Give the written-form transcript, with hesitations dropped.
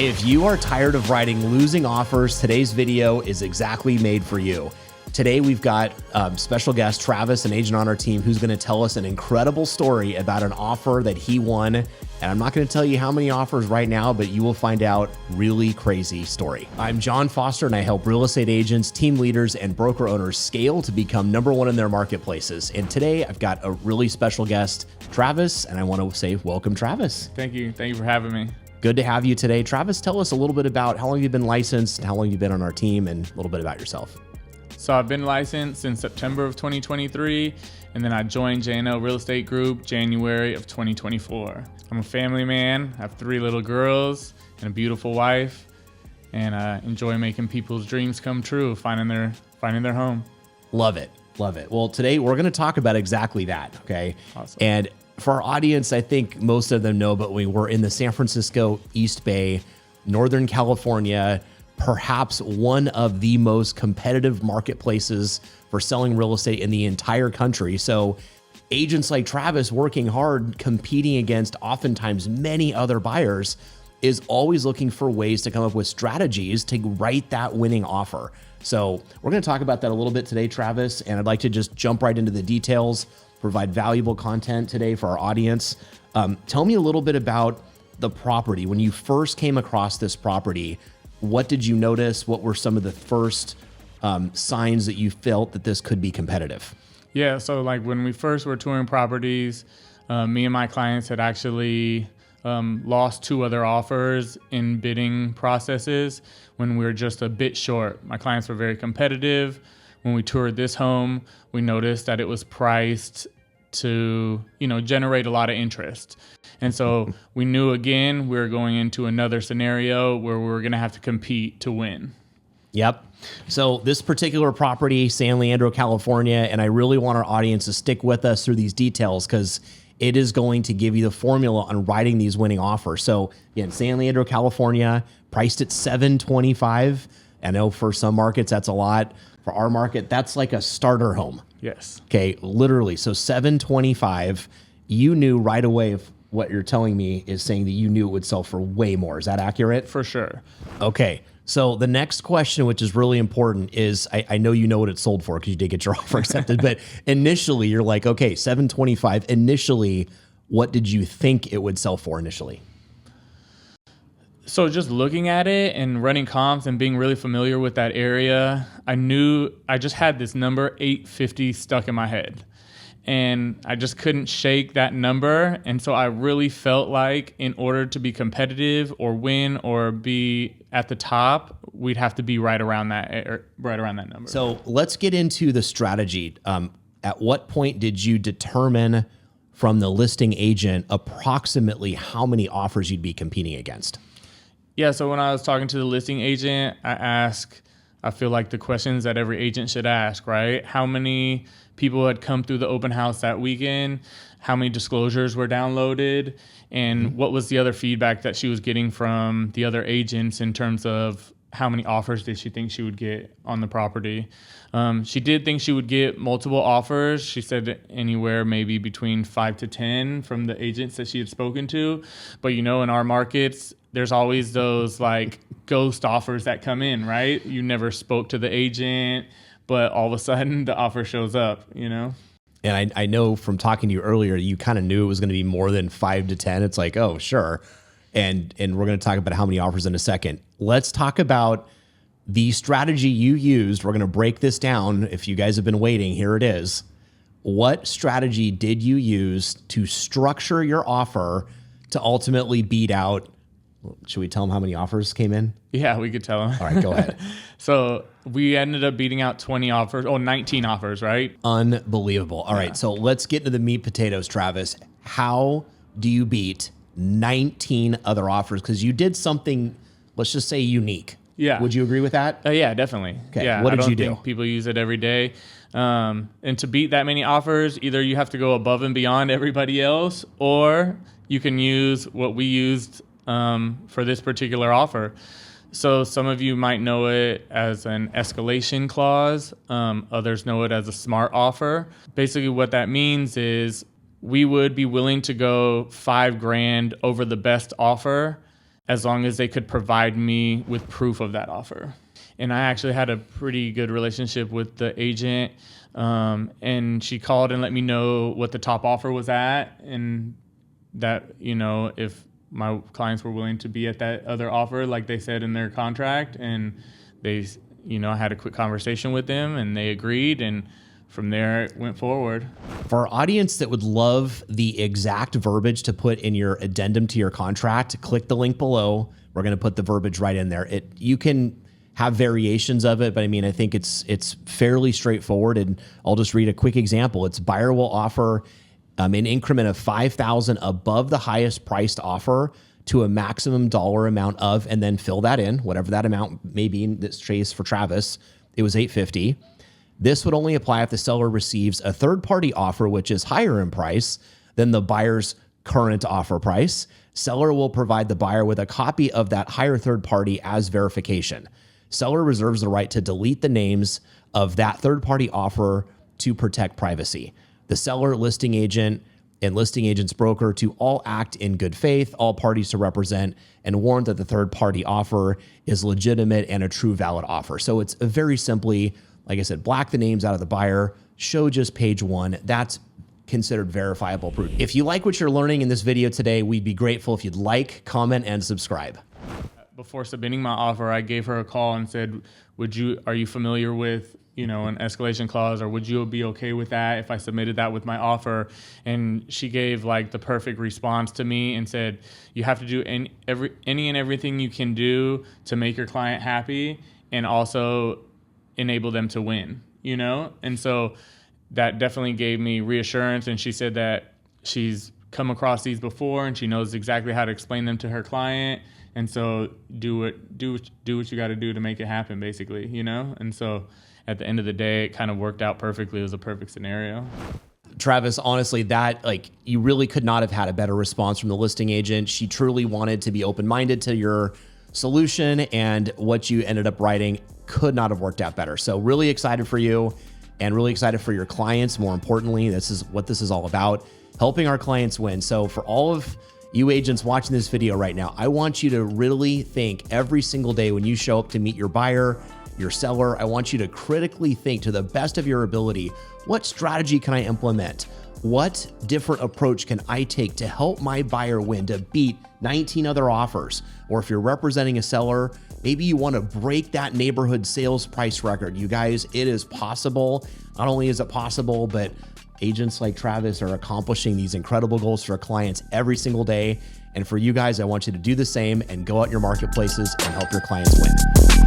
If you are tired of writing losing offers, today's video is exactly made for you. Today, we've got special guest Travis, an agent on our team, who's going to tell us an incredible story about an offer that he won. And I'm not going to tell you how many offers right now, but you will find out really crazy story. I'm John Foster, and I help real estate agents, team leaders, and broker owners scale to become #1 in their marketplaces. And today, I've got a really special guest, Travis, and I want to say welcome, Travis. Thank you. Thank you for having me. Good to have you today. Travis, tell us a little bit about how long you've been licensed, how long you've been on our team, and a little bit about yourself. So I've been licensed since September of 2023, and then I joined J&L Real Estate Group January of 2024. I'm a family man. I have 3 little girls and a beautiful wife, and I enjoy making people's dreams come true, finding their home. Love it. Love it. Well, today we're going to talk about exactly that, okay? Awesome. And for our audience, I think most of them know, but we were in the San Francisco East Bay, Northern California, perhaps one of the most competitive marketplaces for selling real estate in the entire country. So agents like Travis working hard, competing against oftentimes many other buyers, is always looking for ways to come up with strategies to write that winning offer. So we're going to talk about that a little bit today, Travis, and I'd like to just jump right into the details, provide valuable content today for our audience. Tell me a little bit about the property. When you first came across this property, what did you notice? What were some of the first signs that you felt that this could be competitive? Yeah, so like when we first were touring properties, me and my clients had actually lost 2 other offers in bidding processes when we were just a bit short. My clients were very competitive. When we toured this home, we noticed that it was priced to, generate a lot of interest. And so we knew again, we were going into another scenario where we were going to have to compete to win. Yep. So this particular property, San Leandro, California, and I really want our audience to stick with us through these details because it is going to give you the formula on writing these winning offers. So again, San Leandro, California, priced at $725. I know for some markets that's a lot. For our market, that's like a starter home. Yes. Okay, literally. So $725. You knew right away if what you're telling me is saying that you knew it would sell for way more. Is that accurate? For sure. Okay. So the next question, which is really important, is I know you know what it sold for because you did get your offer accepted, but initially you're like, okay, $725. Initially, what did you think it would sell for initially? So just looking at it and running comps and being really familiar with that area, I knew I just had this number 850 stuck in my head. And I just couldn't shake that number. And so I really felt like in order to be competitive or win or be at the top, we'd have to be right around that number. So let's get into the strategy. At what point did you determine from the listing agent approximately how many offers you'd be competing against? Yeah, so when I was talking to the listing agent, I feel like the questions that every agent should ask, right? How many people had come through the open house that weekend? How many disclosures were downloaded? And what was the other feedback that she was getting from the other agents in terms of how many offers did she think she would get on the property? She did think she would get multiple offers. She said anywhere maybe between 5 to 10 from the agents that she had spoken to. But in our markets, there's always those like ghost offers that come in, right? You never spoke to the agent, but all of a sudden the offer shows up, And I know from talking to you earlier, you kind of knew it was going to be more than 5 to 10. It's like, oh, sure. And we're going to talk about how many offers in a second. Let's talk about the strategy you used. We're going to break this down. If you guys have been waiting, here it is. What strategy did you use to structure your offer to ultimately beat out? Should we tell them how many offers came in? Yeah, we could tell them. All right, go ahead. So we ended up beating out 19 offers, right? Unbelievable. All right, so let's get into the meat potatoes, Travis. How do you beat 19 other offers? Because you did something, let's just say, unique. Yeah. Would you agree with that? Yeah, definitely. Okay. Yeah, What did I don't you do? think people use it every day. And to beat that many offers, either you have to go above and beyond everybody else, or you can use what we used for this particular offer. So some of you might know it as an escalation clause. Others know it as a smart offer. Basically what that means is we would be willing to go $5,000 over the best offer as long as they could provide me with proof of that offer. And I actually had a pretty good relationship with the agent, and she called and let me know what the top offer was at, and that, you know, if my clients were willing to be at that other offer like they said in their contract, and they, you know, I had a quick conversation with them and they agreed, and from there it went forward. For our audience that would love the exact verbiage to put in your addendum to your contract, click the link below. We're going to put the verbiage right in there. You can have variations of it, but I mean, I think it's fairly straightforward, and I'll just read a quick example. It's buyer will offer an increment of $5,000 above the highest priced offer to a maximum dollar amount of, and then fill that in, whatever that amount may be. In this case for Travis, it was $850. This would only apply if the seller receives a third-party offer, which is higher in price than the buyer's current offer price. Seller will provide the buyer with a copy of that higher third party as verification. Seller reserves the right to delete the names of that third-party offer to protect privacy. The seller, listing agent, and listing agent's broker to all act in good faith, all parties to represent and warrant that the third-party offer is legitimate and a true valid offer. So it's very simply, like I said, black the names out of the buyer, show just page one. That's considered verifiable proof. If you like what you're learning in this video today, we'd be grateful if you'd like, comment, and subscribe. Before submitting my offer, I gave her a call and said, are you familiar with, you know, an escalation clause, or would you be okay with that if I submitted that with my offer? And she gave like the perfect response to me and said, you have to do any and everything you can do to make your client happy and also enable them to win, you know? And so that definitely gave me reassurance. And she said that she's come across these before and she knows exactly how to explain them to her client. And so do what you got to do to make it happen, basically, you know? And so at the end of the day, it kind of worked out perfectly. It was a perfect scenario. Travis, honestly, that, like, you really could not have had a better response from the listing agent. She truly wanted to be open-minded to your solution, and what you ended up writing could not have worked out better. So really excited for you and really excited for your clients. More importantly, this is what this is all about, helping our clients win. So for all of you agents watching this video right now, I want you to really think every single day when you show up to meet your buyer, your seller, I want you to critically think to the best of your ability, what strategy can I implement? What different approach can I take to help my buyer win, to beat 19 other offers? Or if you're representing a seller, maybe you want to break that neighborhood sales price record. You guys, it is possible. Not only is it possible, but agents like Travis are accomplishing these incredible goals for our clients every single day. And for you guys, I want you to do the same and go out in your marketplaces and help your clients win.